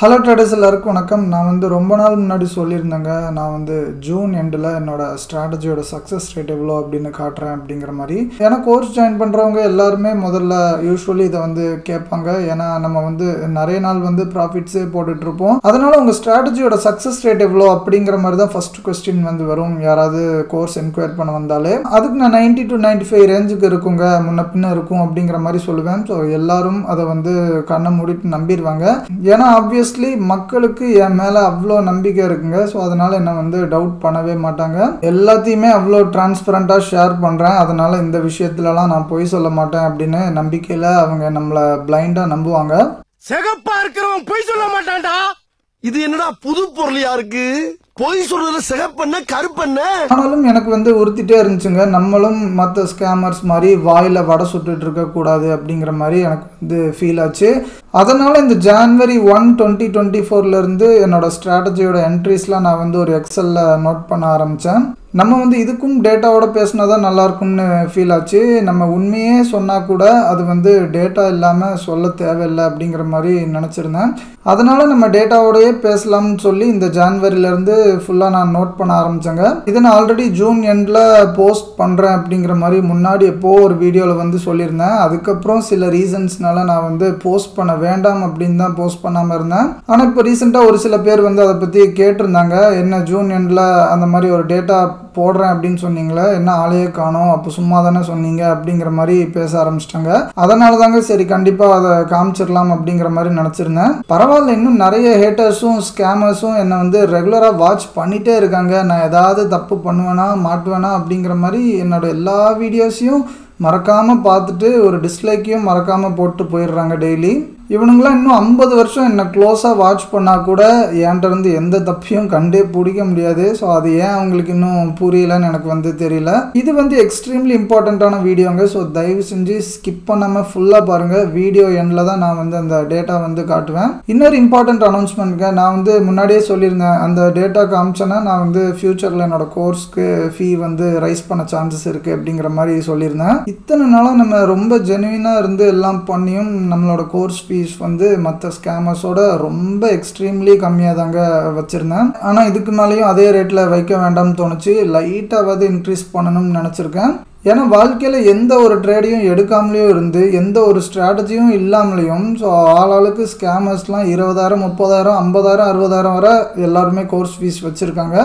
Hello traders எல்லாருக்கும் வணக்கம். நான் வந்து ரொம்ப நாள் முன்னாடி சொல்லியிருந்தேங்க, நான் வந்து ஜூன் எண்டில் என்னோடய ஸ்ட்ராட்டஜியோட சக்ஸஸ் ரேட் எவ்வளோ அப்படின்னு காட்டுறேன் அப்படிங்கிற மாதிரி. ஏன்னா கோர்ஸ் ஜாயின் பண்ணுறவங்க எல்லாருமே முதல்ல யூஸ்வலி இதை வந்து கேட்பாங்க. ஏன்னா நம்ம வந்து நிறைய நாள் வந்து ப்ராஃபிட்ஸே போட்டுட்ருப்போம். அதனால் உங்கள் ஸ்ட்ராட்டஜியோட சக்ஸஸ் ரேட் எவ்வளோ அப்படிங்கிற மாதிரி தான் ஃபஸ்ட் கொஸ்டின் வந்து வரும் யாராவது கோர்ஸ் என்கொயர் பண்ண வந்தாலே. அதுக்கு நான் 90 to 95 ரேஞ்சுக்கு இருக்குங்க, முன்ன பின்ன இருக்கும் அப்படிங்கிற மாதிரி சொல்லுவேன். ஸோ எல்லாரும் அதை வந்து கண்ணை மூடிட்டு நம்பிடுவாங்க. ஏன்னா ஆப்வியஸ் மக்களுக்கு என் மேல அவ்வளோ நம்பிக்கை இருக்குங்க. ஸோ அதனால என்ன வந்து டவுட் பண்ணவே மாட்டாங்க. எல்லாத்தையுமே அவ்வளோ டிரான்ஸ்பரண்டா ஷேர் பண்றேன். அதனால இந்த விஷயத்துலலாம் நான் பொய் சொல்ல மாட்டேன் அப்படின்னு நம்பிக்கையில அவங்க நம்மள பிளைண்டா நம்புவாங்க. சிகப்பா இருக்கிறவன் பொய் சொல்ல மாட்டான்டா. இது என்னடா புது பொருளியா இருக்கு? பொய் சொல்றதுல சிகப்பண்ண கருப்பண்ண. ஆனாலும் எனக்கு வந்து உறுத்திட்டே இருந்துச்சுங்க, நம்மளும் மற்ற ஸ்கேமர்ஸ் மாதிரி வாயில வடை சுட்டுட்டு இருக்க கூடாது அப்படிங்கிற மாதிரி எனக்கு வந்து ஃபீல் ஆச்சு. அதனால இந்த ஜான்வரி 1, 2024 இருந்து என்னோட ஸ்ட்ராட்டஜியோட என்ட்ரிஸ்லாம் நான் வந்து ஒரு எக்ஸல்ல நோட் பண்ண ஆரம்பித்தேன். நம்ம வந்து இதுக்கும் டேட்டாவோட பேசினா தான் நல்லாயிருக்கும்னு ஃபீல் ஆச்சு. நம்ம உண்மையே சொன்னால் கூட அது வந்து டேட்டா இல்லாமல் சொல்ல தேவையில்லை அப்படிங்கிற மாதிரி நினச்சிருந்தேன். அதனால் நம்ம டேட்டாவோடையே பேசலாம்னு சொல்லி இந்த ஜான்வரியிலேருந்து ஃபுல்லாக நான் நோட் பண்ண ஆரம்பித்தேங்க. இதை நான் ஆல்ரெடி ஜூன் எண்டில் போஸ்ட் பண்ணுறேன் அப்படிங்கிற மாதிரி முன்னாடி எப்போது ஒரு வீடியோவில் வந்து சொல்லியிருந்தேன். அதுக்கப்புறம் சில ரீசன்ஸ்னால நான் வந்து போஸ்ட் பண்ண வேண்டாம் அப்படின்னு தான் போஸ்ட் பண்ணாமல் இருந்தேன். ஆனால் இப்போ ரீசெண்டாக ஒரு சில பேர் வந்து அதை பற்றி கேட்டிருந்தாங்க. என்ன ஜூன் எண்டில் அந்த மாதிரி ஒரு டேட்டா போடுறேன் அப்படின்னு சொன்னீங்களே, என்ன ஆளையே காணோம், அப்போ சும்மா தானே சொன்னீங்க அப்படிங்கிற மாதிரி பேச ஆரம்பிச்சிட்டாங்க. அதனால தாங்க சரி கண்டிப்பாக அதை காமிச்சிடலாம் அப்படிங்கிற மாதிரி நினச்சிருந்தேன். பரவாயில்ல, இன்னும் நிறைய ஹேட்டர்ஸும் ஸ்கேமர்ஸும் என்னை வந்து ரெகுலராக வாட்ச் பண்ணிகிட்டே இருக்காங்க. நான் ஏதாவது தப்பு பண்ணுவேனா மாட்டுவேனா அப்படிங்கிற மாதிரி என்னோட எல்லா வீடியோஸையும் மறக்காமல் பார்த்துட்டு ஒரு டிஸ்லைக்கையும் மறக்காமல் போட்டு போயிடுறாங்க டெய்லி. இவனுங்களாம் இன்னும் 50 வருஷம் என்னை க்ளோஸாக வாட்ச் பண்ணால் கூட என்கிட்ட இருந்து எந்த தப்பையும் கண்டே பிடிக்க முடியாது. ஸோ அது ஏன் அவங்களுக்கு இன்னும் புரியலன்னு எனக்கு வந்து தெரியல. இது வந்து எக்ஸ்ட்ரீம்லி இம்பார்ட்டண்ட்டான வீடியோங்க. ஸோ தயவு செஞ்சு ஸ்கிப் பண்ணாமல் ஃபுல்லாக பாருங்கள். வீடியோ எண்டில் தான் நான் வந்து அந்த டேட்டா வந்து காட்டுவேன். இன்னொரு இம்பார்ட்டண்ட் அனௌன்ஸ்மெண்ட்ங்க, நான் வந்து முன்னாடியே சொல்லியிருந்தேன், அந்த டேட்டா காமிச்சேன்னா நான் வந்து ஃப்யூச்சரில் என்னோட கோர்ஸ்க்கு ஃபீ வந்து ரைஸ் பண்ண சான்சஸ் இருக்குது அப்படிங்கிற மாதிரி சொல்லியிருந்தேன். இத்தனை நாளாக நம்ம ரொம்ப ஜெனுவினாக இருந்து எல்லாம் பண்ணியும் நம்மளோட கோர்ஸ் ஃபீஸ் வந்து மற்ற ஸ்கேமர்ஸோட ரொம்ப எக்ஸ்ட்ரீம்லி கம்மியாக தாங்க வச்சுருந்தேன். ஆனால் இதுக்கு மேலேயும் அதே ரேட்டில் வைக்க வேண்டாம்னு தோணுச்சு. லைட்டாவது இன்க்ரீஸ் பண்ணணும்னு நினச்சிருக்கேன். ஏன்னா வாழ்க்கையில் எந்த ஒரு ட்ரேடையும் எடுக்காமலேயும் இருந்து எந்த ஒரு ஸ்ட்ராட்டஜியும் இல்லாமலேயும் ஸோ ஆளாளுக்கு ஸ்கேமர்ஸ்லாம் 20,000, 30,000, 50,000, 60,000 வரை எல்லாருமே கோர்ஸ் ஃபீஸ் வச்சுருக்காங்க.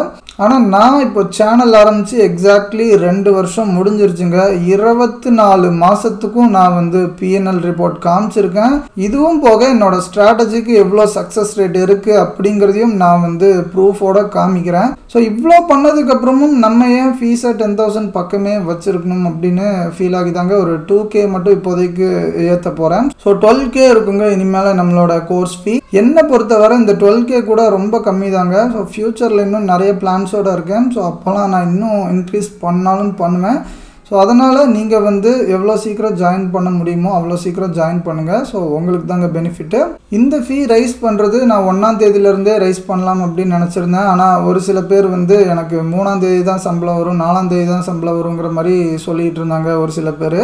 ஆனால் நான் இப்போ சேனல் ஆரம்பித்து எக்ஸாக்ட்லி 2 வருஷம் முடிஞ்சிருச்சுங்க. 24 மாதத்துக்கும் நான் வந்து பிஎன்எல் ரிப்போர்ட் காமிச்சிருக்கேன். இதுவும் போக என்னோட ஸ்ட்ராட்டஜிக்கு எவ்வளோ சக்ஸஸ் ரேட் இருக்குது அப்படிங்கிறதையும் நான் வந்து ப்ரூஃபோட காமிக்கிறேன். ஸோ இவ்வளோ பண்ணதுக்கப்புறமும் நம்ம ஏன் ஃபீஸை 10,000 பக்கமே வச்சுருக்கணும் அப்படின்னு ஃபீல் ஆகிதாங்க ஒரு 2K மட்டும் இப்போதைக்கு ஏற்ற போகிறேன். ஸோ 12K இருக்குங்க இனிமேல் நம்மளோட கோர்ஸ் ஃபீ. என்னை பொறுத்தவரை இந்த 12K கூட ரொம்ப கம்மி தாங்க. ஸோ ஃப்யூச்சரில் இன்னும் நிறைய பிளான்ஸோடு இருக்கேன். ஸோ அப்போலாம் நான் இன்னும் இன்க்ரீஸ் பண்ணாலும் பண்ணுவேன். ஸோ அதனால் நீங்கள் வந்து எவ்வளோ சீக்கிரம் ஜாயின் பண்ண முடியுமோ அவ்வளோ சீக்கிரம் ஜாயின் பண்ணுங்கள். ஸோ உங்களுக்கு தாங்க பெனிஃபிட்டு. இந்த ஃபீ ரைஸ் பண்ணுறது நான் 1ஆம் தேதியிலேருந்தே ரைஸ் பண்ணலாம் அப்படின்னு நினச்சிருந்தேன். ஆனால் ஒரு சில பேர் வந்து எனக்கு 3ஆம் தேதி தான் சம்பளம் வரும், 4ஆம் தேதி தான் சம்பளம் வருங்கிற மாதிரி சொல்லிகிட்டு இருந்தாங்க ஒரு சில பேர்.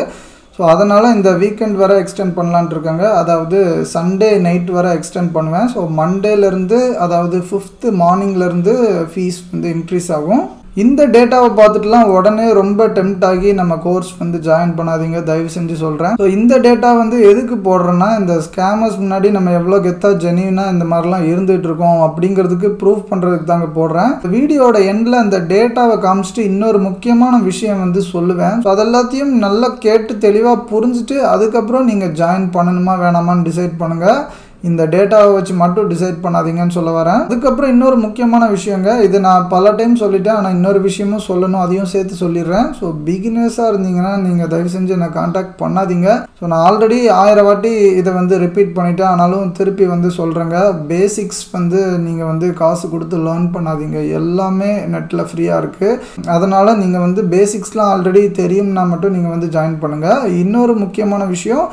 ஸோ அதனால் இந்த வீக்கெண்ட் வரை எக்ஸ்டெண்ட் பண்ணலான்ட்டு இருக்காங்க. அதாவது சண்டே நைட் வரை எக்ஸ்டெண்ட் பண்ணுவேன். ஸோ மண்டேலேருந்து அதாவது 5th மார்னிங்லேருந்து ஃபீஸ் வந்து இன்க்ரீஸ் ஆகும். இந்த டேட்டாவை பார்த்துட்டுலாம் உடனே ரொம்ப டெம்ப்ட் ஆகி நம்ம கோர்ஸ் வந்து ஜாயின் பண்ணாதீங்க, தயவு செஞ்சு சொல்கிறேன். ஸோ இந்த டேட்டா வந்து எதுக்கு போடுறேன்னா, இந்த ஸ்கேமர்ஸ் முன்னாடி நம்ம எவ்வளோ கெத்தாக ஜெனியூனாக இந்த மாதிரிலாம் இருந்துகிட்டு இருக்கோம் அப்படிங்கிறதுக்கு ப்ரூஃப் பண்ணுறதுக்கு தாங்க போடுறேன். வீடியோட எண்டில் அந்த டேட்டாவை காமிச்சிட்டு இன்னொரு முக்கியமான விஷயம் வந்து சொல்லுவேன். ஸோ அதெல்லாத்தையும் நல்லா கேட்டு தெளிவாக புரிஞ்சுட்டு அதுக்கப்புறம் நீங்கள் ஜாயின் பண்ணணுமா வேணாமான்னு டிசைட் பண்ணுங்கள். இந்த டேட்டாவை வச்சு மட்டும் டிசைட் பண்ணாதீங்கன்னு சொல்ல வரேன். அதுக்கப்புறம் இன்னொரு முக்கியமான விஷயங்க, இது நான் பல டைம் சொல்லிட்டேன், ஆனால் இன்னொரு விஷயமும் சொல்லணும், அதையும் சேர்த்து சொல்லிடுறேன். ஸோ பிகினர்ஸாக இருந்தீங்கன்னா நீங்கள் தயவு செஞ்சு என்னை காண்டாக்ட் பண்ணாதீங்க. ஸோ நான் ஆல்ரெடி 1000 வாட்டி இதை வந்து ரிப்பீட் பண்ணிவிட்டேன், ஆனாலும் திருப்பி வந்து சொல்கிறேங்க. பேசிக்ஸ் வந்து நீங்கள் வந்து காசு கொடுத்து லேர்ன் பண்ணாதீங்க. எல்லாமே நெட்டில் ஃப்ரீயாக இருக்குது. அதனால் நீங்கள் வந்து பேசிக்ஸ்லாம் ஆல்ரெடி தெரியும்னா மட்டும் நீங்கள் வந்து ஜாயின் பண்ணுங்கள். இன்னொரு முக்கியமான விஷயம்,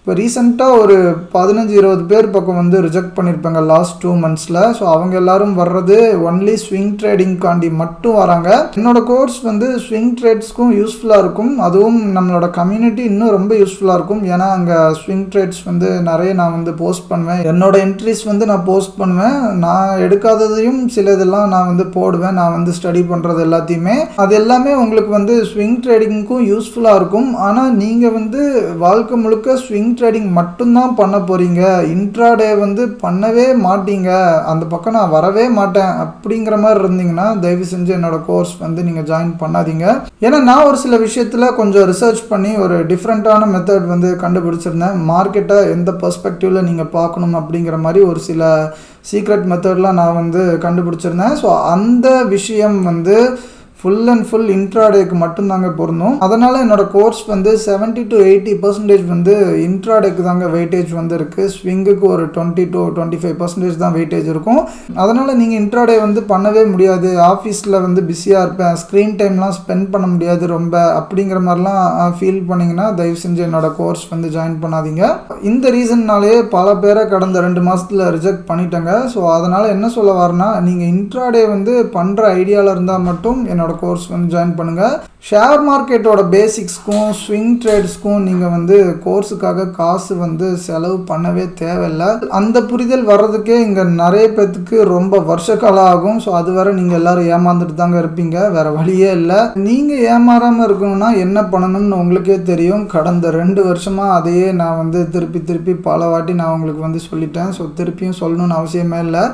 இப்போ ரீசெண்டாக ஒரு 15-20 பேர் பக்கம் வந்து ரிஜெக்ட் பண்ணியிருப்பாங்க லாஸ்ட் 2 monthஸில். ஸோ அவங்க எல்லாரும் வர்றது ஒன்லி ஸ்விங் ட்ரேடிங்காண்டி மட்டும் வராங்க. என்னோட கோர்ஸ் வந்து ஸ்விங் ட்ரேட்ஸ்க்கும் யூஸ்ஃபுல்லாக இருக்கும். அதுவும் நம்மளோட கம்யூனிட்டி இன்னும் ரொம்ப யூஸ்ஃபுல்லாக இருக்கும். ஏன்னா அங்கே ஸ்விங் ட்ரேட்ஸ் வந்து நிறைய நான் வந்து போஸ்ட் பண்ணுவேன். என்னோட என்ட்ரிஸ் வந்து நான் போஸ்ட் பண்ணுவேன். நான் எடுக்காததையும் சில இதெல்லாம் நான் வந்து போடுவேன். நான் வந்து ஸ்டடி பண்ணுறது எல்லாத்தையுமே அது எல்லாமே உங்களுக்கு வந்து ஸ்விங் ட்ரேடிங்க்கும் யூஸ்ஃபுல்லாக இருக்கும். ஆனால் நீங்கள் வந்து வாழ்க்கை முழுக்க ஸ்விங் ட்ரேடிங் மட்டும்தான் பண்ண போறீங்க, இன்ட்ராடே வந்து பண்ணவே மாட்டீங்க, அந்த பக்கம் நான் வரவே மாட்டேன் அப்படிங்கிற மாதிரி இருந்தீங்கன்னா தயவு செஞ்சு என்னோட கோர்ஸ் வந்து நீங்க ஜாயின் பண்ணாதீங்க. ஏன்னா நான் ஒரு சில விஷயத்துல கொஞ்சம் ரிசர்ச் பண்ணி ஒரு டிஃப்ரெண்டான மெத்தட் வந்து கண்டுபிடிச்சிருந்தேன். மார்க்கெட்டை எந்த பெர்ஸ்பெக்டிவ்ல நீங்க பார்க்கணும் அப்படிங்கிற மாதிரி ஒரு சில சீக்ரெட் மெத்தட்லாம் நான் வந்து கண்டுபிடிச்சிருந்தேன். ஸோ அந்த விஷயம் வந்து ஃபுல் அண்ட் ஃபுல் இன்ட்ராடேக்கு மட்டும்தாங்க பொருந்தும். அதனால் என்னோட கோர்ஸ் வந்து 70 to 80% வந்து இன்ட்ராடேக்கு தாங்க வெயிட்டேஜ் வந்து இருக்குது. ஸ்விங்குக்கு ஒரு 20 to 25% தான் வெயிட்டேஜ் இருக்கும். அதனால் நீங்கள் இன்ட்ராடே வந்து பண்ணவே முடியாது, ஆஃபீஸில் வந்து பிஸியாக இருப்பேன், ஸ்க்ரீன் டைம்லாம் ஸ்பெண்ட் பண்ண முடியாது ரொம்ப அப்படிங்கிற மாதிரிலாம் ஃபீல் பண்ணிங்கன்னா தயவு செஞ்சு என்னோட கோர்ஸ் வந்து ஜாயின் பண்ணாதீங்க. இந்த ரீசன்னாலே பல பேரை கடந்த 2 மாதத்தில் ரிஜெக்ட் பண்ணிட்டாங்க. ஸோ அதனால் என்ன சொல்ல வரேன்னா, நீங்கள் இன்ட்ராடே வந்து பண்ணுற ஐடியாவில் இருந்தால் மட்டும் என்னோட கோர்ஸ் வந்து ஜாயின் பண்ணுங்க. ஷேர் மார்க்கெட்டோட பேசிக்ஸ்க்கும் ஸ்விங் ட்ரேட்ஸ்க்கும் நீங்கள் வந்து கோர்ஸுக்காக காசு வந்து செலவு பண்ணவே தேவையில்லை. அந்த புரிதல் வர்றதுக்கே இங்கே நிறைய பேத்துக்கு ரொம்ப வருஷ காலம் ஆகும். ஸோ அது வரை நீங்கள் எல்லாரும் ஏமாந்துட்டு தாங்க இருப்பீங்க, வேற வழியே இல்லை. நீங்கள் ஏமாறாமல் இருக்கணும்னா என்ன பண்ணணும்னு உங்களுக்கே தெரியும். கடந்த 2 வருஷமாக அதையே நான் வந்து திருப்பி பல வாட்டி நான் உங்களுக்கு வந்து சொல்லிட்டேன். ஸோ திருப்பியும் சொல்லணும்னு அவசியமே இல்லை.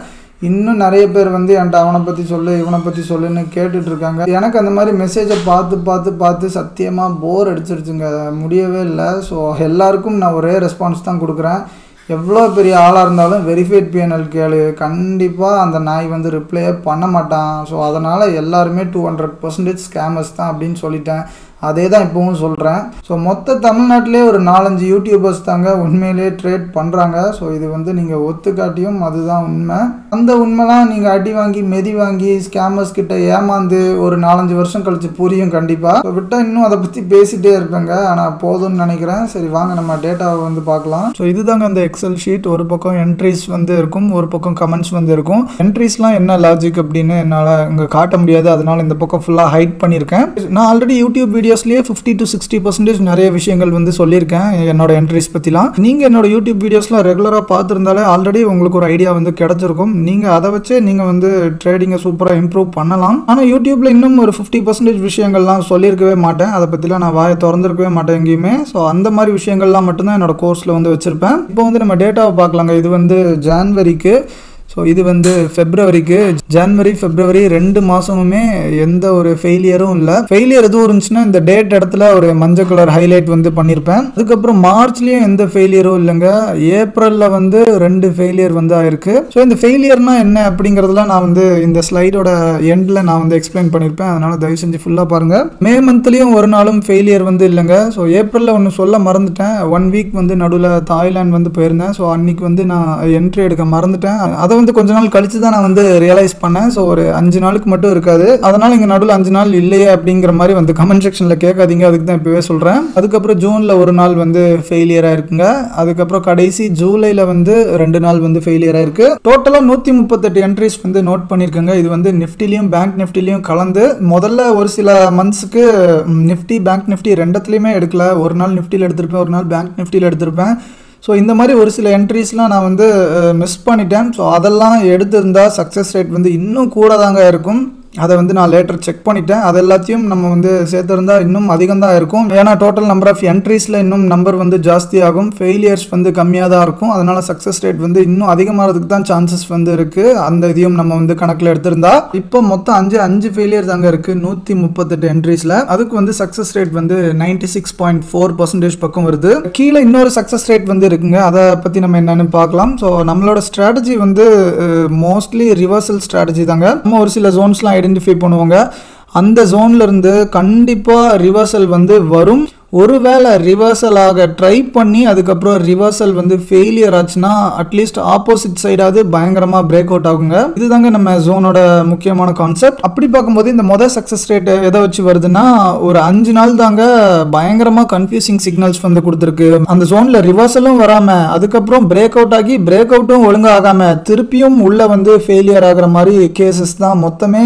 இன்னும் நிறைய பேர் வந்து என்கிட்ட அவனை பற்றி சொல்லு இவனை பற்றி சொல்லுன்னு கேட்டுட்ருக்காங்க. எனக்கு அந்த மாதிரி மெசேஜை பார்த்து சத்தியமாக போர் அடிச்சிருச்சுங்க, முடியவே இல்லை. ஸோ எல்லாருக்கும் நான் ஒரே ரெஸ்பான்ஸ் தான் கொடுக்குறேன். எவ்வளோ பெரிய ஆளாக இருந்தாலும் வெரிஃபைட் பிஎன்எல் கேளு, கண்டிப்பாக அந்த நாய் வந்து ரிப்ளையே பண்ண மாட்டான். ஸோ அதனால் எல்லாருமே 200% ஸ்கேமர்ஸ் தான் அப்படின்னு சொல்லிட்டேன். அதே தான் இப்போவும் சொல்கிறேன். ஸோ மொத்த தமிழ்நாட்டிலே ஒரு 4-5 யூடியூபர்ஸ் தாங்க உண்மையிலே ட்ரேட் பண்ணுறாங்க. ஸோ இது வந்து நீங்கள் ஒத்துக்காட்டியும் அதுதான் உண்மை. அந்த உண்மைலாம் நீங்கள் அடி வாங்கி மெதி வாங்கி ஸ்கேமர்ஸ் கிட்ட ஏமாந்து ஒரு 4-5 வருஷம் கழிச்சு புரியும் கண்டிப்பாக. ஸோ விட்டால் இன்னும் அதை பற்றி பேசிகிட்டே இருப்பேங்க, ஆனால் போதும்னு நினைக்கிறேன். சரி வாங்க நம்ம டேட்டாவை வந்து பார்க்கலாம். ஸோ இதுதாங்க அந்த எக்ஸல் ஷீட். ஒரு பக்கம் என்ட்ரிஸ் வந்து இருக்கும், ஒரு பக்கம் கமெண்ட்ஸ் வந்து இருக்கும். என்ட்ரிஸ்லாம் என்ன லாஜிக் அப்படின்னு என்னால் இங்கே காட்ட முடியாது, அதனால் இந்த பக்கம் ஃபுல்லாக ஹைட் பண்ணியிருக்கேன். நான் ஆல்ரெடி யூடியூப் வீடியோஸ்லேயே 50 to 60% நிறைய விஷயங்கள் வந்து சொல்லியிருக்கேன் என்னோட என்ட்ரிஸ் பற்றிலாம். நீங்கள் என்னோட யூடியூப் வீடியோஸ்லாம் ரெகுலராக பார்த்துருந்தாலே ஆல்ரெடி உங்களுக்கு ஒரு ஐடியா வந்து கிடச்சிருக்கும். நீங்கள் அதை வச்சு நீங்கள் வந்து ட்ரேடிங்கை சூப்பராக இம்ப்ரூவ் பண்ணலாம். ஆனால் யூடியூப்பில் இன்னும் ஒரு 50% விஷயங்கள்லாம் சொல்லியிருக்கவே மாட்டேன், அதை பற்றிலாம் நான் வாயை திறந்துருக்கவே மாட்டேன் எங்கேயுமே. ஸோ அந்த மாதிரி விஷயங்கள்லாம் மட்டும்தான் என்னோட கோர்ஸில் வந்து வச்சுருப்பேன். இப்போ வந்து நம்ம டேட்டாவை பார்க்கலாங்க. இது வந்து ஜான்வரிக்கு, ஸோ இது வந்து ஃபெப்ரவரிக்கு. ஜனவரி ஃபெப்ரவரி 2 மாதமுமே எந்த ஒரு ஃபெயிலியரும் இல்லை. ஃபெயிலியர் எதுவும் இருந்துச்சுன்னா இந்த டேட் இடத்துல ஒரு மஞ்சள் கலர் ஹைலைட் வந்து பண்ணியிருப்பேன். அதுக்கப்புறம் மார்ச்லேயும் எந்த ஃபெயிலியரும் இல்லைங்க. ஏப்ரலில் வந்து 2 ஃபெயிலியர் வந்து ஆயிருக்கு. ஸோ இந்த ஃபெயிலியர்னால் என்ன அப்படிங்கிறதுலாம் நான் வந்து இந்த ஸ்லைடோட எண்டில் நான் வந்து எக்ஸ்பிளைன் பண்ணியிருப்பேன், அதனால் தயவு செஞ்சு ஃபுல்லாக பாருங்கள். மே மந்த்லேயும் ஒரு நாளும் ஃபெயிலியர் வந்து இல்லைங்க. ஸோ ஏப்ரலில் ஒன்று சொல்ல மறந்துட்டேன். 1 வீக் வந்து நடுவில் தாய்லாந்து வந்து போயிருந்தேன். ஸோ அன்றைக்கி வந்து நான் என்ட்ரி எடுக்க மறந்துட்டேன். அதை வந்து கொஞ்ச நாள் கழிச்சு தான் நான் வந்து ரியலைஸ் பண்ணேன். ஸோ ஒரு 5 நாளுக்கு மட்டும் இருக்காது, அதனால இங்கே நடுவில் 5 நாள் இல்லையே அப்படிங்கிற மாதிரி வந்து கமெண்ட் செக்ஷனில் கேட்காதீங்க, அதுக்கு தான் இப்போவே சொல்கிறேன். அதுக்கப்புறம் ஜூனில் ஒரு நாள் வந்து ஃபெயிலியராக இருக்குங்க. அதுக்கப்புறம் கடைசி ஜூலையில் வந்து 2 நாள் வந்து ஃபெயிலியராக இருக்கு. டோட்டலாக 138 என்ட்ரிஸ் வந்து நோட் பண்ணியிருக்கேங்க. இது வந்து நிஃப்டிலையும் பேங்க் நிஃப்டிலையும் கலந்து. முதல்ல ஒரு சில மந்த்ஸுக்கு நிஃப்டி பேங்க் நிஃப்டி ரெண்டத்துலையுமே எடுக்கல. ஒரு நாள் நிஃப்டியில் எடுத்திருப்பேன், ஒரு நாள் பேங்க் நிஃப்டியில் எடுத்திருப்பேன். ஸோ இந்த மாதிரி ஒரு சில என்ட்ரிஸ்லாம் நான் வந்து மிஸ் பண்ணிட்டேன். ஸோ அதெல்லாம் எடுத்திருந்தால் சக்ஸஸ் ரேட் வந்து இன்னும் கூட தாங்க இருக்கும். அதை வந்து நான் லேட்டர் செக் பண்ணிட்டேன். அது எல்லாத்தையும் நம்ம வந்து சேர்த்துருந்தா இன்னும் அதிகம் தான் இருக்கும். ஏன்னா டோட்டல் நம்பர் ஆஃப் என்ட்ரிஸில் இன்னும் நம்பர் வந்து ஜாஸ்தி ஆகும், ஃபெயிலியர்ஸ் வந்து கம்மியாக தான் இருக்கும். அதனால் சக்ஸஸ் ரேட் வந்து இன்னும் அதிகமாகிறதுக்கு தான் சான்சஸ் வந்து இருக்குது. அந்த இதையும் நம்ம வந்து கணக்கில் எடுத்திருந்தா இப்போ மொத்தம் 5 ஃபெயிலியர் தாங்க இருக்குது 138 என்ட்ரிஸில். அதுக்கு வந்து சக்ஸஸ் ரேட் வந்து 96.4% பக்கம் வருது. கீழே இன்னொரு சக்ஸஸ் ரேட் வந்து இருக்குங்க, அதை பற்றி நம்ம என்னென்னு பார்க்கலாம். ஸோ நம்மளோட ஸ்ட்ராட்டஜி வந்து மோஸ்ட்லி ரிவர்சல் ஸ்ட்ராட்டஜி தாங்க. நம்ம ஒரு சில ஜோன்ஸ்லாம் ஐடென்டிஃபை பண்ணுவாங்க, அந்த ஜோன்ல இருந்து கண்டிப்பாக ரிவர்சல் வந்து வரும். ஒருவேளை ரிவர்சல் ஆக ட்ரை பண்ணி அதுக்கப்புறம் ரிவர்சல் வந்து ஃபெயிலியர் ஆச்சுன்னா அட்லீஸ்ட் ஆப்போசிட் சைடாவது பயங்கரமா பிரேக் அவுட் ஆகுங்க. இதுதாங்க நம்ம ஜோனோட முக்கியமான கான்செப்ட். அப்படி பார்க்கும்போது இந்த மொதல் சக்சஸ் ரேட் எதை வச்சு வருதுன்னா, ஒரு 5 நாள் தாங்க பயங்கரமா கன்ஃபியூசிங் சிக்னல்ஸ் வந்து கொடுத்துருக்கு. அந்த ஜோன்ல ரிவர்சலும் வராம அதுக்கப்புறம் பிரேக் அவுட் ஆகி பிரேக் அவுட்டும் ஒழுங்கா ஆகாம திருப்பியும் உள்ள வந்து ஃபெயிலியர் ஆகிற மாதிரி கேசஸ் தான். மொத்தமே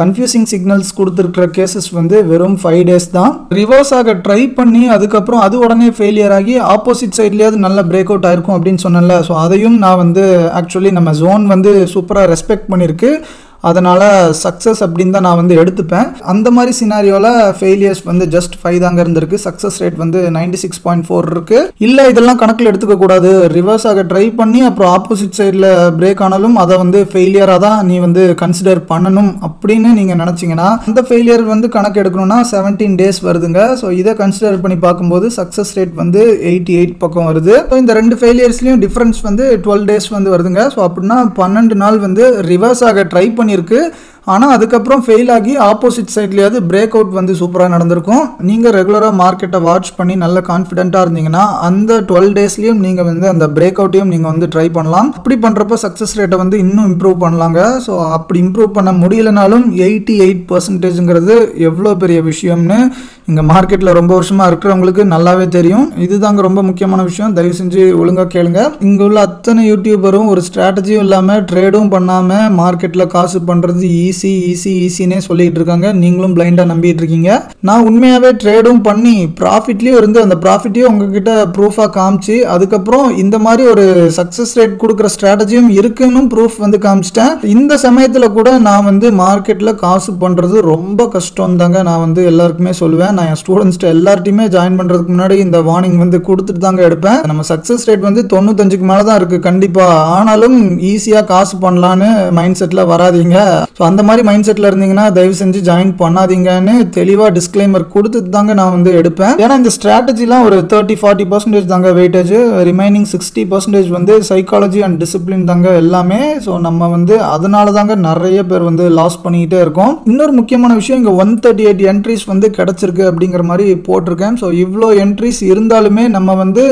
கன்ஃபியூசிங் சிக்னல்ஸ் கொடுத்துருக்கிற கேசஸ் வந்து வெறும் 5 days தான். ரிவர்ஸ் ஆக ட்ரை பண்ணி அதுக்கப்புறம் அது உடனே ஃபெயிலியர் ஆகி ஆப்போசிட் சைட்லயாவது நல்ல பிரேக் அவுட் ஆயிருக்கும் அப்படின்னு சொன்னேன்ல. ஸோ அதையும் நான் வந்து ஆக்சுவலி நம்ம ஜோன் வந்து சூப்பராக ரெஸ்பெக்ட் பண்ணியிருக்கு. அதனால் சக்ஸஸ் அப்படின்னு தான் நான் வந்து எடுத்துப்பேன். அந்த மாதிரி சினாரியோவில் ஃபெயிலியர்ஸ் வந்து ஜஸ்ட் 5 தாங்க இருந்திருக்கு. சக்ஸஸ் ரேட் வந்து 96.4 இருக்குது. இல்லை இதெல்லாம் கணக்கில் எடுத்துக்கக்கூடாது, ரிவர்ஸ் ஆக ட்ரை பண்ணி அப்புறம் ஆப்போசிட் சைடில் பிரேக் ஆனாலும் அதை வந்து ஃபெயிலியராக தான் நீ வந்து கன்சிடர் பண்ணணும் அப்படின்னு நீங்கள் நினச்சிங்கன்னா அந்த ஃபெயிலியர் வந்து கணக்கு எடுக்கணும்னா 17 days வருதுங்க. ஸோ இதை கன்சிடர் பண்ணி பார்க்கும்போது சக்ஸஸ் ரேட் வந்து 88 பக்கம் வருது. ஸோ இந்த 2 ஃபெயிலியர்ஸ்லையும் டிஃப்ரென்ஸ் வந்து 12 days வந்து வருதுங்க. ஸோ அப்படின்னா 12 நாள் வந்து ரிவர்ஸ் ஆக ட்ரை பண்ணியிருக்கு. ஆனால் அதுக்கப்புறம் ஃபெயில் ஆகி ஆப்போசிட் சைட்லேயாவது பிரேக் அவுட் வந்து சூப்பராக நடந்திருக்கும். நீங்கள் ரெகுலராக மார்க்கெட்டை வாட்ச் பண்ணி நல்ல கான்ஃபிடென்ட்டாக இருந்தீங்கன்னா அந்த 12 daysலையும் நீங்கள் வந்து அந்த பிரேக் அவுட்டையும் நீங்கள் வந்து ட்ரை பண்ணலாம். அப்படி பண்ணுறப்ப சக்ஸஸ் ரேட்டை வந்து இன்னும் இம்ப்ரூவ் பண்ணலாங்க. ஸோ அப்படி இம்ப்ரூவ் பண்ண முடியலனாலும் 88%ங்கிறது எவ்வளோ பெரிய விஷயம்னு இங்கே மார்க்கெட்டில் ரொம்ப வருஷமாக இருக்கிறவங்களுக்கு நல்லாவே தெரியும். இதுதாங்க ரொம்ப முக்கியமான விஷயம். தயவு செஞ்சு ஒழுங்காக கேளுங்க. இங்கே உள்ள அத்தனை யூடியூபரும் ஒரு ஸ்ட்ராட்டஜியும் இல்லாமல் ட்ரேடும் பண்ணாமல் மார்க்கெட்டில் காசு பண்ணுறது ஈஸினே சொல்லிட்டு இருக்காங்க. நீங்களும் பிளைண்டா நம்பிட்டு இருக்கீங்க. நான் உண்மையாவே ட்ரேடும் பண்ணி ப்ராஃபிட்லயும் இருந்து அந்த ப்ராஃபிட்டையும் உங்ககிட்ட ப்ரூஃபா காமிச்சு அதுக்கப்புறம் இந்த மாதிரி ஒரு சக்சஸ் ரேட் கொடுக்குற ஸ்ட்ராட்டஜியும் இருக்குன்னு ப்ரூஃப் வந்து காமிச்சிட்டேன். இந்த சமயத்துல கூட நான் வந்து மார்க்கெட்ல காசு பண்றது ரொம்ப கஷ்டம் தாங்க நான் வந்து எல்லாருக்குமே சொல்லுவேன். நான் என் ஸ்டூடெண்ட்ஸ்ட்டு எல்லார்ட்டையுமே ஜாயின் பண்றதுக்கு முன்னாடி இந்த வார்னிங் வந்து கொடுத்துட்டு தாங்க எடுப்பேன். நம்ம சக்சஸ் ரேட் வந்து 95க்கு மேல தான் இருக்கு கண்டிப்பா. ஆனாலும் ஈஸியா காசு பண்ணலான்னு மைண்ட் செட்ல வராதீங்க. அந்த மாதிரி மைண்ட் செட்டில் இருந்தீங்கன்னா தயவு செஞ்சு ஜாயின் பண்ணாதீங்கன்னு தெளிவாக டிஸ்க்ளைமர் கொடுத்துட்டு தாங்க நான் வந்து எடுப்பேன். ஏன்னா இந்த ஸ்ட்ராட்டஜிலாம் ஒரு 30-40% தாங்க வெயிட்டேஜ், ரிமைனிங் 60% வந்து சைக்காலஜி அண்ட் டிசிப்ளின் தாங்க எல்லாமே. ஸோ நம்ம வந்து அதனால தாங்க நிறைய பேர் வந்து லாஸ் பண்ணிக்கிட்டே இருக்கோம். இன்னொரு முக்கியமான விஷயம், இங்கே 138 என்ட்ரிஸ் வந்து கிடச்சிருக்கு அப்படிங்கிற மாதிரி போட்டிருக்கேன். ஸோ இவ்வளோ என்ட்ரிஸ் இருந்தாலுமே நம்ம வந்து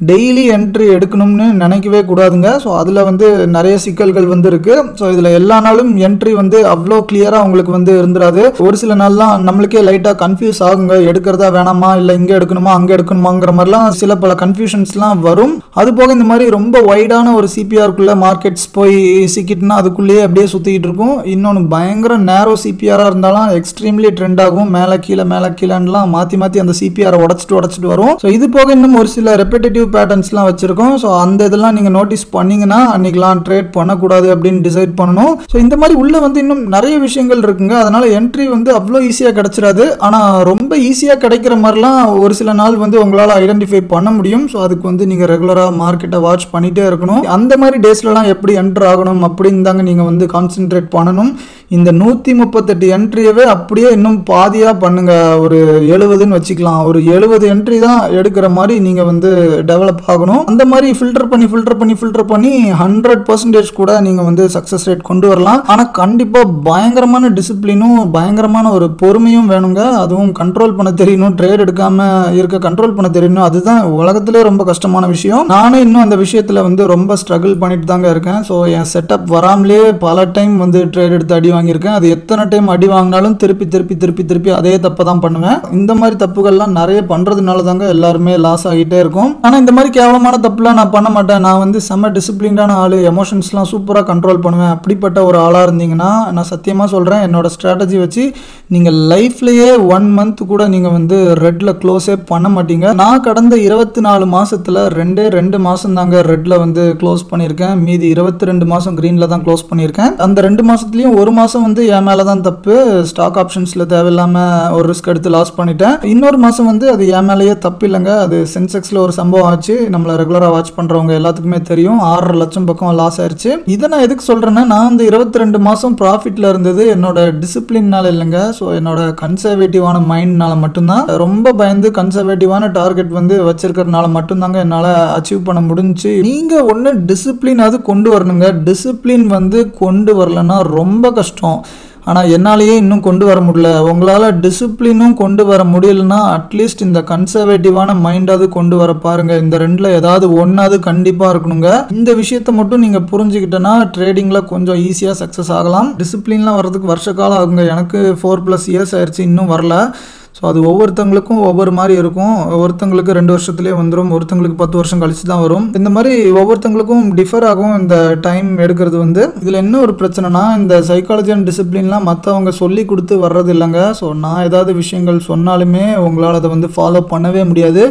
டெய்லி என்ட்ரி எடுக்கணும்னு நினைக்கவே கூடாதுங்க. ஸோ அதில் வந்து நிறைய சிக்கல்கள் வந்து இருக்குது. ஸோ இதில் எல்லா நாளும் என்ட்ரி வந்து அவ்வளோ கிளியராக உங்களுக்கு வந்து இருந்துராது. ஒரு சில நாள்லாம் நம்மளுக்கே லைட்டாக கன்ஃபியூஸ் ஆகுங்க, எடுக்கிறதா வேணாமா இல்லை இங்கே எடுக்கணுமா அங்கே எடுக்கணுமாங்கிற மாதிரிலாம் சில பல கன்ஃபியூஷன்ஸ்லாம் வரும். அது போக இந்த மாதிரி ரொம்ப வைடான ஒரு சிபிஆருக்குள்ளே மார்க்கெட்ஸ் போய் சிக்கிட்டுனா அதுக்குள்ளேயே அப்படியே சுற்றிக்கிட்டு இருக்கும். இன்னொன்று பயங்கர நேரோ சிபிஆராக இருந்தாலும் எக்ஸ்ட்ரீம்லி ட்ரெண்ட் ஆகும். மேலே கீழேலாம் மாற்றி அந்த சிபிஆரை உடச்சிட்டு வரும். ஸோ இது போக இன்னும் ஒரு சில ரெப்பிட்டேட்டிவ் பேட்டர்ன்ஸ்லாம் வச்சிருக்கோம். ஸோ அந்த இதெல்லாம் நீங்கள் நோட்டீஸ் பண்ணீங்கன்னா அன்னைக்கெலாம் ட்ரேட் பண்ணக்கூடாது அப்படின்னு டிசைட் பண்ணணும். ஸோ இந்த மாதிரி உள்ள வந்து இன்னும் நிறைய விஷயங்கள் இருக்குங்க. அதனால என்ட்ரி வந்து அவ்வளோ ஈஸியாக கிடைச்சிடாது. ஆனால் ரொம்ப ஈஸியாக கிடைக்கிற மாதிரிலாம் ஒரு சில நாள் வந்து உங்களால் ஐடென்டிஃபை பண்ண முடியும். ஸோ அதுக்கு வந்து நீங்கள் ரெகுலராக மார்க்கெட்டை வாட்ச் பண்ணிகிட்டே இருக்கணும். அந்த மாதிரி டேஸ்லலாம் எப்படி என்ட்ரு ஆகணும் அப்படின்னு தாங்க நீங்கள் வந்து கான்சென்ட்ரேட் பண்ணணும். இந்த 138 என்ட்ரியவே அப்படியே இன்னும் பாதியாக பண்ணுங்க. ஒரு 70ன்னு வச்சுக்கலாம். ஒரு 70 என்ட்ரி தான் எடுக்கிற மாதிரி நீங்கள் வந்து டெவலப் ஆகணும். அந்த மாதிரி ஃபில்டர் பண்ணி 100% கூட நீங்கள் வந்து சக்ஸஸ் ரேட் கொண்டு வரலாம். ஆனால் கண்டிப்பாக பயங்கரமான டிசிப்ளினும் பயங்கரமான ஒரு பொறுமையும் வேணுங்க. அதுவும் கண்ட்ரோல் பண்ண தெரியணும். ட்ரேட் எடுக்காமல் இருக்க கண்ட்ரோல் பண்ண தெரியணும். அதுதான் உலகத்திலே ரொம்ப கஷ்டமான விஷயம். நானும் இன்னும் அந்த விஷயத்தில் வந்து ரொம்ப ஸ்ட்ரகிள் பண்ணிட்டு தாங்க இருக்கேன். ஸோ என் செட்டப் வராமலே பல டைம் வந்து ட்ரேட் எடுத்து அடி வாங்கியிருக்கேன். அது எத்தனை டைம் அடி வாங்கினாலும் திருப்பி அதே தப்பை தான் பண்ணுவேன். இந்த மாதிரி தப்புகள்லாம் நிறைய பண்ணுறதுனால தாங்க எல்லாருமே லாஸ் ஆகிட்டே இருக்கும். ஆனால் இந்த மாதிரி கேவலமான தப்புலாம் நான் பண்ண மாட்டேன். நான் வந்து செம்ம டிசிப்ளின்டான ஆள், எமோஷன்ஸ்லாம் சூப்பராக கண்ட்ரோல் பண்ணுவேன். அப்படிப்பட்ட ஒரு ஆளாக இருந்தீங்கன்னா நான் சத்தியமாக சொல்கிறேன், என்னோட ஸ்ட்ராட்டஜி வச்சு நீங்கள் லைஃப்லேயே 1 month கூட நீங்கள் வந்து ரெட்டில் க்ளோஸே பண்ண மாட்டீங்க. நான் கடந்த 24 மாதத்தில் 2 மாதம் தாங்க ரெட்டில் வந்து க்ளோஸ் பண்ணியிருக்கேன். மீதி 22 மாதம் க்ரீனில் தான் க்ளோஸ் பண்ணியிருக்கேன். அந்த 2 மாதத்துலேயும் 1 மாதம் வந்து என் மேலே தான் தப்பு. ஸ்டாக் ஆப்ஷன்ஸில் தேவையில்லாமல் ஒரு ரிஸ்க் எடுத்து லாஸ் பண்ணிட்டேன். இன்னொரு மாதம் வந்து அது என் மேலேயே தப்பு இல்லைங்க. அது சென்செக்ஸில் ஒரு சம்பவம் ஆச்சு. நம்மளை ரெகுலராக வாட்ச் பண்ணுறவங்க எல்லாத்துக்குமே தெரியும். 6.5 லட்சம் பக்கம் லாஸ் ஆயிடுச்சு. இதை நான் எதுக்கு சொல்கிறேன்னா, நான் அந்த 22 மாதம் ப்ராஃபிட்டில் இருந்தது என்னோட டிசிப்ளின்னால இல்லைங்க. ஸோ என்னோட கன்சர்வேட்டிவான மைண்ட்னால மட்டும்தான். ரொம்ப பயந்து கன்சர்வேட்டிவான டார்கெட் வந்து வச்சிருக்கிறதுனால மட்டும்தாங்க என்னால் அச்சீவ் பண்ண முடிஞ்சு. நீங்கள் ஒன்று டிசிப்ளின் அது கொண்டு வரணுங்க. டிசிப்ளின் வந்து கொண்டு வரலன்னா ரொம்ப கஷ்டம். ஆனால் என்னாலேயே இன்னும் கொண்டு வர முடியல. உங்களால் டிசிப்ளினும் கொண்டு வர முடியலன்னா அட்லீஸ்ட் இந்த கன்சர்வேட்டிவான மைண்டாவது கொண்டு வர பாருங்கள். இந்த ரெண்டில் ஏதாவது ஒன்றாவது கண்டிப்பாக இருக்கணுங்க. இந்த விஷயத்தை மட்டும் நீங்கள் புரிஞ்சுக்கிட்டேன்னா ட்ரேடிங்கில் கொஞ்சம் ஈஸியாக சக்ஸஸ் ஆகலாம். டிசிப்ளின்லாம் வர்றதுக்கு வருஷ காலம் ஆகுங்க. எனக்கு 4+ இயர்ஸ் ஆயிடுச்சு, இன்னும் வரல. ஸோ அது ஒவ்வொருத்தங்களுக்கும் ஒவ்வொரு மாதிரி இருக்கும். ஒருத்தங்களுக்கு 2 வருஷத்துலேயே வந்துடும், ஒருத்தங்களுக்கு 10 வருஷம் கழிச்சு தான் வரும். இந்த மாதிரி ஒவ்வொருத்தங்களுக்கும் டிஃபர் ஆகும் இந்த டைம் எடுக்கிறது வந்து. இதில் என்ன ஒரு பிரச்சனைனா, இந்த சைக்காலஜி அண்ட் டிசிப்ளின்லாம் மற்றவங்க சொல்லி கொடுத்து வர்றது இல்லைங்க. ஸோ நான் ஏதாவது விஷயங்கள் சொன்னாலுமே உங்களால் அதை வந்து ஃபாலோ பண்ணவே முடியாது.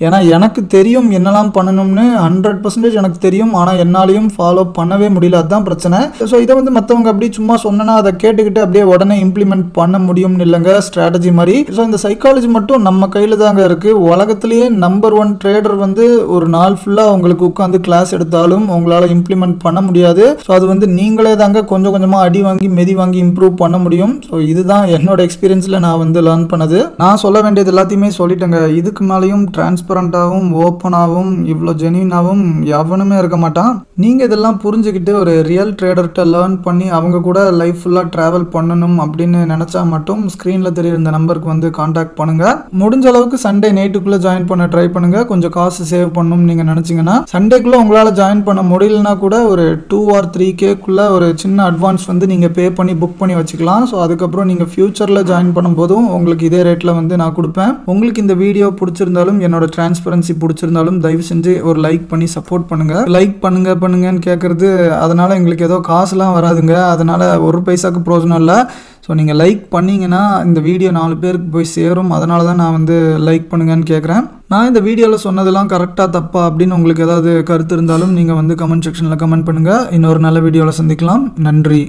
ஏன்னா எனக்கு தெரியும் என்னெல்லாம் பண்ணணும்னு, 100% எனக்கு தெரியும். ஆனால் என்னாலையும் ஃபாலோ பண்ணவே முடியல, அதுதான் பிரச்சனை. ஸோ இதை வந்து மற்றவங்க அப்படி சும்மா சொன்னா அதை கேட்டுக்கிட்டு அப்படியே உடனே இம்ப்ளிமெண்ட் பண்ண முடியும்னு இல்லைங்க, ஸ்ட்ராட்டஜி மாதிரி. ஸோ இந்த சைக்காலஜி மட்டும் நம்ம கையில் தாங்க இருக்குது. உலகத்திலேயே நம்பர் 1 ட்ரேடர் வந்து ஒரு நாள் ஃபுல்லாக உங்களுக்கு உட்காந்து கிளாஸ் எடுத்தாலும் உங்களால் இம்ப்ளிமெண்ட் பண்ண முடியாது. ஸோ அது வந்து நீங்களே தாங்க கொஞ்சம் கொஞ்சமாக அடி வாங்கி மெதி வாங்கி இம்ப்ரூவ் பண்ண முடியும். ஸோ இதுதான் என்னோட எக்ஸ்பீரியன்ஸில் நான் வந்து லேர்ன் பண்ணது. நான் சொல்ல வேண்டியது எல்லாத்தையுமே சொல்லிட்டேங்க. இதுக்கு மேலேயும் டிரான்ஸ்பரண்டாகவும் ஓப்பனாகவும் இவ்வளோ ஜென்யூனாகவும் எவனுமே இருக்க மாட்டான். நீங்கள் இதெல்லாம் புரிஞ்சுக்கிட்டு ஒரு ரியல் ட்ரேடர்கிட்ட லேர்ன் பண்ணி அவங்க கூட லைஃப் ஃபுல்லாக ட்ராவல் பண்ணணும் அப்படின்னு நினச்சா மட்டும் ஸ்க்ரீனில் தெரியுற இந்த நம்பருக்கு வந்து காண்டாக்ட் பண்ணுங்க. முடிஞ்ச அளவுக்கு சண்டே நைட்டுக்குள்ள ஜாயின் பண்ண ட்ரை பண்ணுங்க. கொஞ்சம் காசு சேவ் பண்ணணும்னு நீங்க நினைச்சீங்கன்னா, சண்டேக்குள்ள உங்களால ஜாயின் பண்ண முடியலனா கூட ஒரு 2 or 3K ஒரு சின்ன அட்வான்ஸ் வந்து நீங்க பே பண்ணி புக் பண்ணி வச்சுக்கலாம். ஸோ அதுக்கப்புறம் நீங்க ஃபியூச்சர்ல ஜாயின் பண்ணும்போதும் உங்களுக்கு இதே ரேட்ல வந்து நான் கொடுப்பேன். உங்களுக்கு இந்த வீடியோ பிடிச்சிருந்தாலும் என்னோட டிரான்ஸ்பரன்சி பிடிச்சிருந்தாலும் தயவு செஞ்சு ஒரு லைக் பண்ணி சப்போர்ட் பண்ணுங்க. லைக் பண்ணுங்கன்னு கேட்கறது அதனால எங்களுக்கு ஏதோ காசுலாம் வராதுங்க. அதனால ஒரு பைசாக்கு பிரயோஜனம் இல்லை. ஸோ நீங்கள் லைக் பண்ணிங்கன்னா இந்த வீடியோ 4 பேருக்கு போய் சேரும். அதனால தான் நான் வந்து லைக் பண்ணுங்கன்னு கேட்குறேன். நான் இந்த வீடியோவில் சொன்னதெல்லாம் கரெக்டாக தப்பா அப்படின்னு உங்களுக்கு ஏதாவது கருத்து இருந்தாலும் நீங்கள் வந்து கமெண்ட் செக்ஷனில் கமெண்ட் பண்ணுங்கள். இன்னொரு நல்ல வீடியோவில் சந்திக்கலாம். நன்றி.